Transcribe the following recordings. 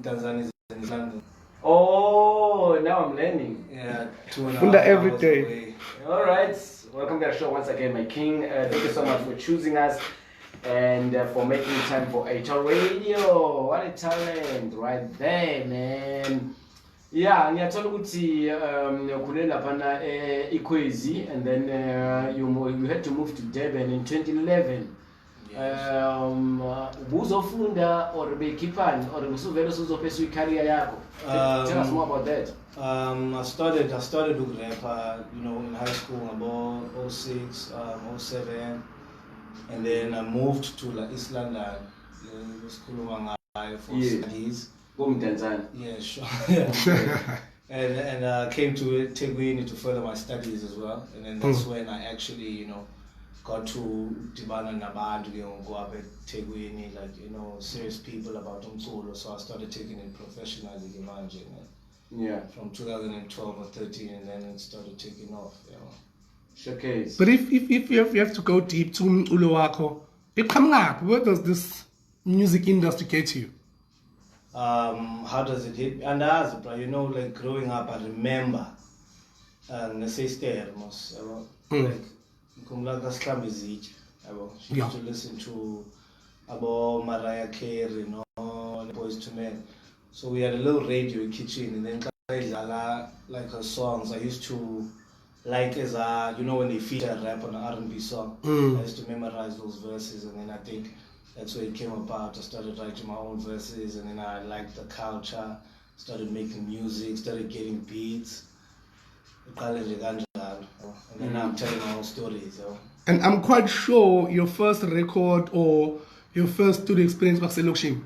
Tanzania is in London. Oh, now I'm learning. Yeah, 2.5 every hours day. away. All right, welcome to the show once again, my king. Thank you so much for choosing us and for making time for EitaRadio. What a talent right there, man. Yeah, ngiyathola ukuthi ukhulela phana eKwezi, and then you had to move to Durban in 2011. Ubuzofunda or bekhipani or usuvela usuzopesa career yakho? Tell us more about that. I started with rap, in high school about 06, 07, and then I moved to East London, school for studies. Tanzania. Yeah, sure. and I came to Tegwini to further my studies as well, and then that's when I actually, got to Dibana Nabandu, go up at Tegwini, serious people about umculo. So I started taking it professionally, Yeah. From 2012 or 13, and then it started taking off. Showcase. But if you have to go deep to umculo wakho, where does this music industry get you? How does it hit? And as growing up, I remember, she used to listen to about Mariah Carey, Boys to Men. So we had a little radio in the kitchen, and then like her songs. I used to like as when they feature rap on an R&B song. I used to memorize those verses, and then I think that's where it came about. I started writing my own verses, and then I liked the culture, started making music, started getting beats. And then I'm telling my own stories. And I'm quite sure your first record or your first studio experience was Lokshim.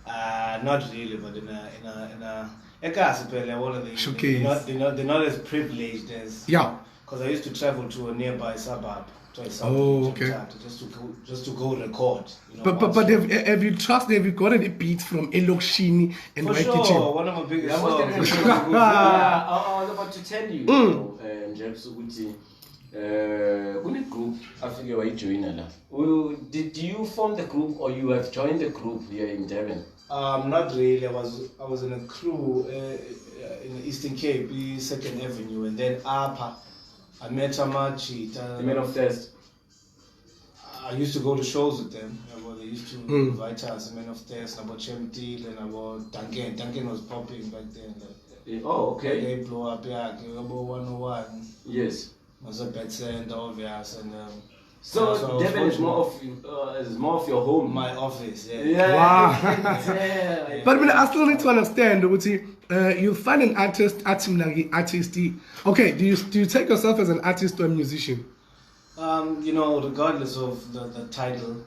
Not really, but in a one of the Showcase. They're not as privileged as because I used to travel to a nearby suburb. Okay. Just to go record. But have you got any beats from Elokshini and For my sure, kitchen? one of my biggest I songs. was about to tell you, James ukuthi kune group afike wayijoina la. Did you form the group or you have joined the group here in Durban? Not really. I was in a crew in the Eastern Cape, 2nd Avenue, and then Apa. I met Amachi. The Men of Thirst. I used to go to shows with them. They used to invite us, Men of Thirst, about Chemtil and about Duncan. Duncan was popping back then. Oh, okay. They blew up, about 101. Yes. Was a bad center, obvious, and so Durban is more of your home. My office, yeah. Yeah. Wow. But I still need to understand, you find an artist, okay, do you take yourself as an artist or a musician? Regardless of the title,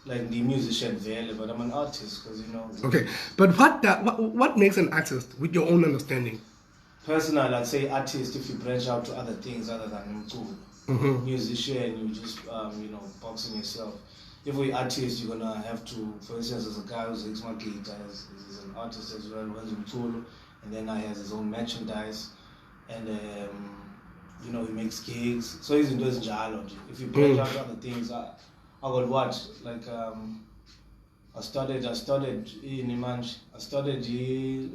like the musician there, but I'm an artist because Okay, but what makes an artist with your own understanding? Personal, I'd say artist if you branch out to other things other than musician, you just boxing yourself. If we're artists, you're gonna have to, for instance, as a guy who's my guitar, he's an artist as well, and then he has his own merchandise, and he makes gigs. So he's in those jalo. If you branch out to other things, I got what I started in Imanj. I started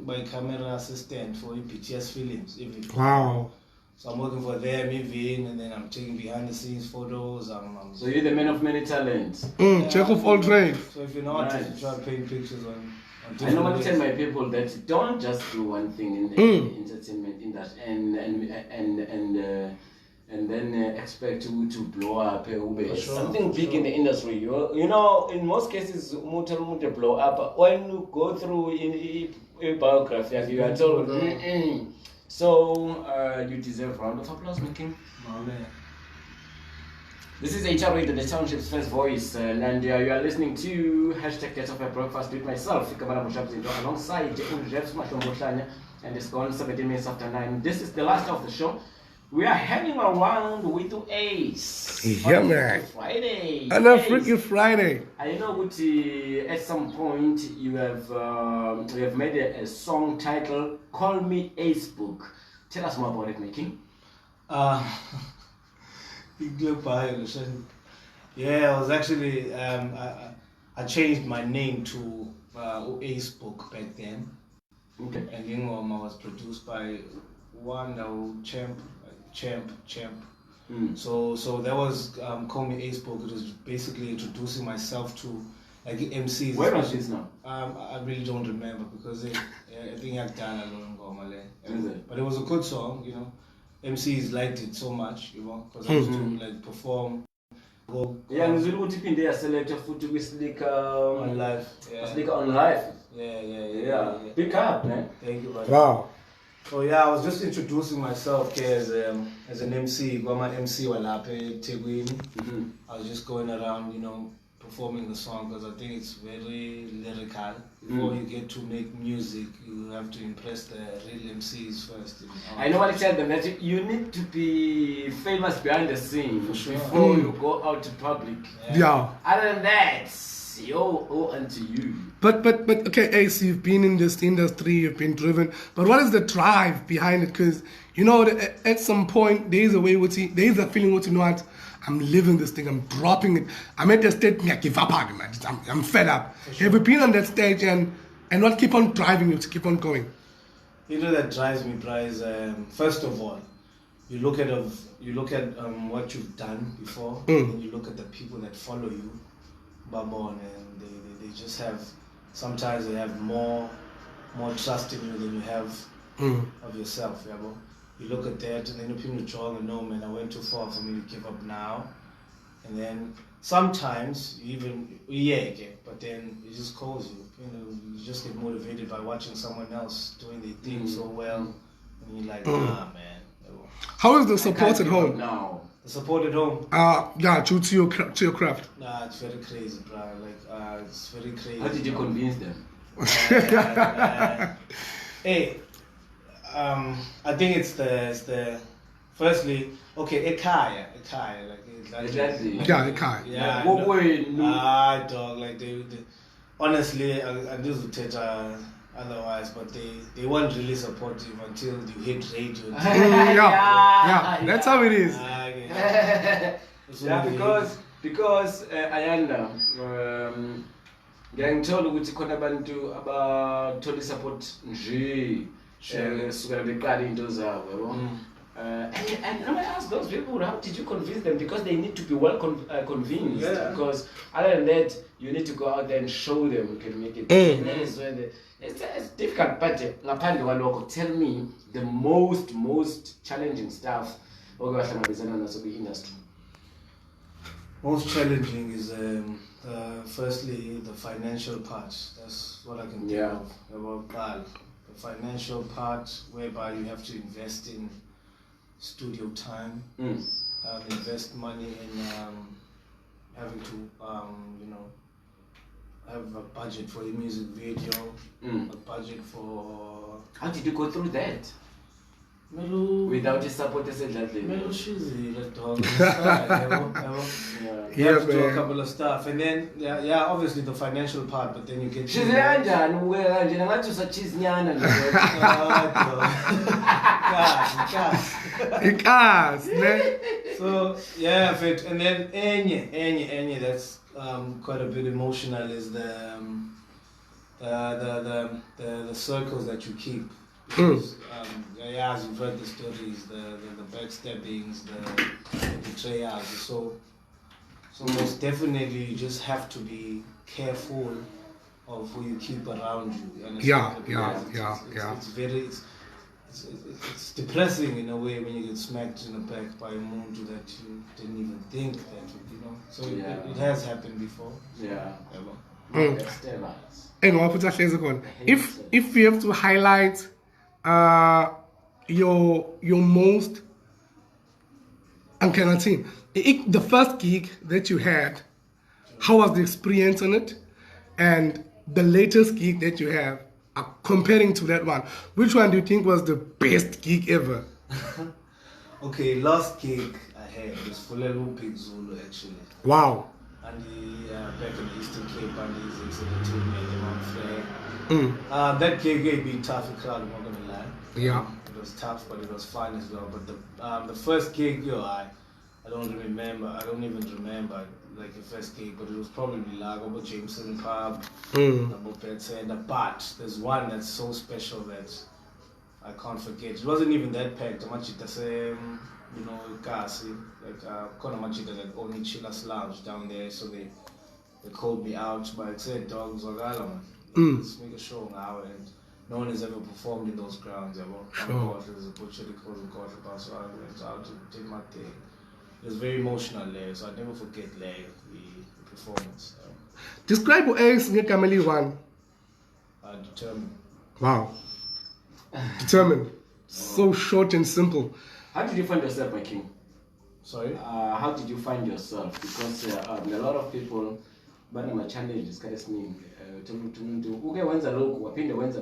by camera assistant for BTS films. Wow. So I'm working for them, even, and then I'm taking behind the scenes photos. So you're the man of many talents. Jack of all trades. So if you're not artist, you try to paint pictures on I normally tell my people that don't just do one thing in the entertainment industry and then expect to blow up something big in the industry. In most cases, muta blow up. When you go through a biography, you are told, So you deserve a round of applause, my king. This is EitaRadio, the township's first voice, and you are listening to #Get Off My Breakfast with myself, alongside and it's gone 17 minutes after 9. This is the last of the show. We are hanging around with Ace. Yeah, man. Friday. And a freaking Friday. I know at some point you have made a song titled "Call Me Ace Book." Tell us more about it, my king. Yeah, I was actually I changed my name to Ace book back then. Okay. And Ingoma was produced by one Champ. So that was Call Me Ace book. It was basically introducing myself to like MCs. Where was this now? I really don't remember because I think I've done a long Ngoma there. Is it? But it was a good song, MCs liked it so much, because I used to like perform. Yeah, ngizwile ukuthi iphinde yaselecta futhi kwisilika On live. Silika on live. Yeah. Pick up, man. Thank you, brother. Wow. So yeah, I was just introducing myself as an MC. Goma MC Walape Tegwini. I was just going around, performing the song because I think it's very lyrical. Before you get to make music, you have to impress the real MCs first. I normally tell them that you need to be famous behind the scene For sure. before you go out to public. Yeah. Other than that, yo, unto you. But okay, Ace, you've been in this industry, you've been driven. But what is the drive behind it? Because at some point there is a way there is a feeling what I'm living this thing, I'm dropping it. I'm at the stage I give up, I'm fed up. Sure. Have you been on that stage and what keep on driving you to keep on going? That drives me, Bryce. First of all, you look at what you've done before, and you look at the people that follow you, Babon, and they just have. Sometimes they have more trust in you than you have of yourself. Yeah, you look at that, and then you feel strong and no, man, I went too far for me to give up now. And then sometimes you even but then it just calls you. You just get motivated by watching someone else doing their thing so well, and you're like, nah, man. How is the support at home? No. The support at home? Due to your craft. Nah, it's very crazy, bro. It's very crazy. How did you convince them? Hey, I think it's the firstly, okay, Ekaya, like Exactly. Yeah, it can't. yeah, What way? dog, like they honestly, and this would take otherwise, but they weren't really supportive until you hit radio. Yeah, that's how it is. Yeah, because Ayanda, ngiyangithola ukuthi khona abantu abathola support nje sukela beqala into zabo yabo. And I ask those people, how did you convince them? Because they need to be well convinced. Yeah. Because other than that, you need to go out there and show them you can make it. And that is where it's difficult. But ngaphandle kwalokho, tell me the most challenging stuff owahlangabezana naso kwi-industry. Most challenging is firstly the financial part. That's what I can think of about Bal. The financial part whereby you have to invest in studio time, invest money in having to have a budget for a music video, a budget for. How did you go through that? Without his support, dog. You have to do a couple of stuff, and then obviously the financial part, but then you get. She's So and then Enye, that's quite a bit emotional. Is the circles that you keep. Because, as you've heard the stories, the backstabbings, the betrayals. So most definitely you just have to be careful of who you keep around you. It's depressing in a way when you get smacked in the back by a muntu that you didn't even think that So it has happened before. If you have to highlight your most the first gig that you had, how was the experience on it, and the latest gig that you have, comparing to that one, which one do you think was the best gig ever? Okay, last gig I had was Fulelu Big Zulu actually. Wow. And back in the Eastern Cape, and he's exhibiting Fair. That gig gave me tough crowd, I'm not gonna lie. Yeah. It was tough, but it was fun as well. But the first gig, I don't even remember. like your first gig, but it was probably like about Jameson Pub, about Pet Center. But there's one that's so special that I can't forget. It wasn't even that packed. Machita same, you know, Kasi, like Kona Machita that only Chilla's Lounge down there, so they called me out, but I said, dogs or let's make a show now, and no one has ever performed in those grounds ever. Sure. There's a butcher that calls a quarter past, so I went out and did my thing. It was very emotional there, so I'll never forget the performance. Describe what is Kameli one. Determined. Wow. Determined. So short and simple. How did you find yourself, my king? Sorry? How did you find yourself? Because a lot of people, but my challenges, wenza lokhu waphinde wenza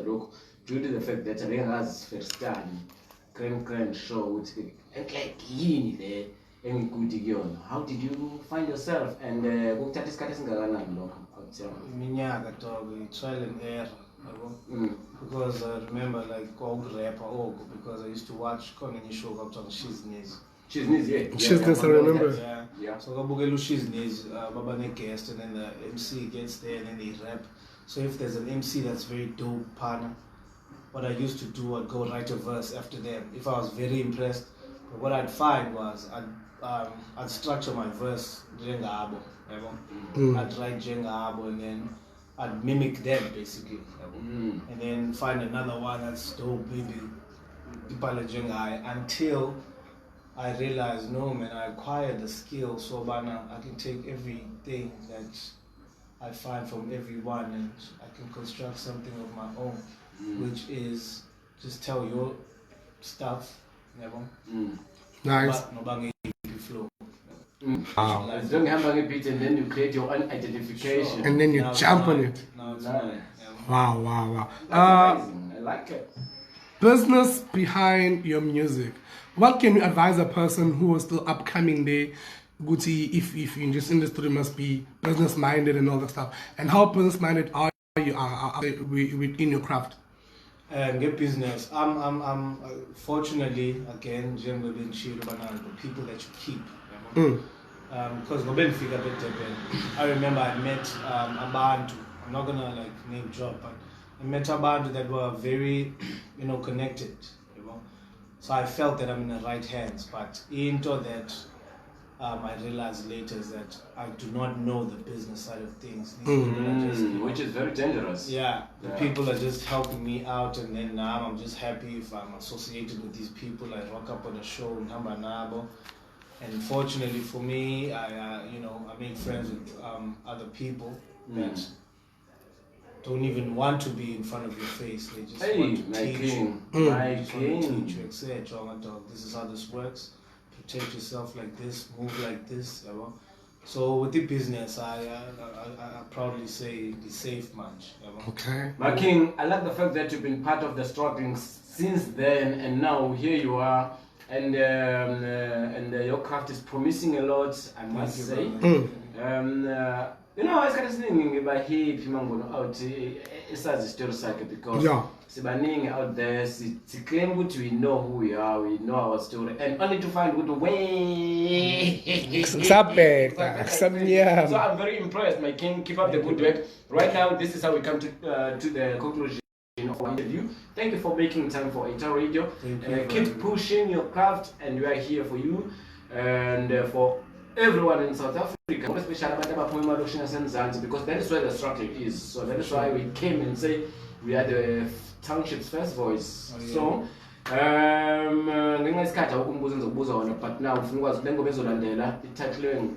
lokhu due to the fact that bengazi grand show ukuthi like yini le engikude kuyona. How did you find yourself, and kukuthatha isikhathi esingakanani lokho? Iminyaka dog, trial and error, because I remember like old rapper because I used to watch Konani show called She's Knees. She's Knees, yeah. She's Knees, I remember. Yeah. So Kabugelu She's Knees, Baba ne guest, and then the MC gets there and then they rap. So if there's an MC that's very dope, partner, what I used to do, I'd go write a verse after them. If I was very impressed, but what I'd find was I'd structure my verse Jenga Abo. I'd write Jenga Abo and then I'd mimic them basically. And then find another one that's dope, maybe Ipala Jenga, until I realized, no man, I acquired the skill, so I can take everything that I find from everyone and I can construct something of my own, which is just tell your stuff, Nice. But no bang flow. Wow. Don't have a beat and then you create your own identification. Sure. And then you jump on it. Wow. That's amazing. I like it. Business behind your music. What can you advise a person who is still upcoming there? Guti, if in this industry must be business minded and all that stuff. And how business minded are you within your craft? Get business. I'm fortunately again, generally been cheated by the people that you keep. Because I remember I met Abantu. I'm not gonna like name drop, but I met Abantu that were very, connected. So I felt that I'm in the right hands. But into that, I realized later is that I do not know the business side of things. Which is very dangerous. Yeah, the people are just helping me out, and then now I'm just happy if I'm associated with these people. I rock up on a show in Hambanabo. And fortunately for me, I made friends with other people that don't even want to be in front of your face. They just want to teach you, etc. This is how this works. Protect yourself like this, move like this. So with the business, I proudly say be safe, much. Okay. My king, I like the fact that you've been part of the struggling since then, and now here you are. And your craft is promising a lot, I must say. It's kind of singing about hip out it's a story cycle because sibaning out there, to claim what we know who we are, we know our story, and only to find good way. So I'm very impressed, my king. Keep up the good work. Right now, this is how we come to the conclusion of our interview. Thank you for making time for EitaRadio. Keep pushing your craft, and we are here for you and for everyone in South Africa, especially because that is where the struggle is. So that is why we came and say we are the township's first voice. So ngenxa isikhathi awukumbuza ngizokubuza wona, but now ufuna ukwazi le ngoma ezolandela ititle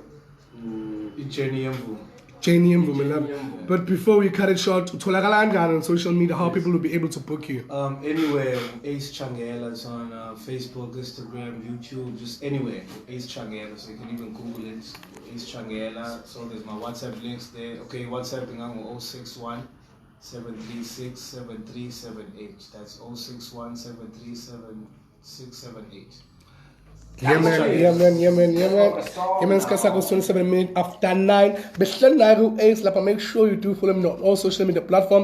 Jenny Mvumela. But before we cut it short, on social media, how people will be able to book you? Anywhere. Ace Changela is on Facebook, Instagram, YouTube, just anywhere. Ace Changela, so you can even Google it. Ace Changela. So there's my WhatsApp links there. Okay, WhatsApp on 061 736 7378. That's 061 737 678. Yeah man, Skasako 27 minutes after 9. Make sure you do follow me on all social media platforms.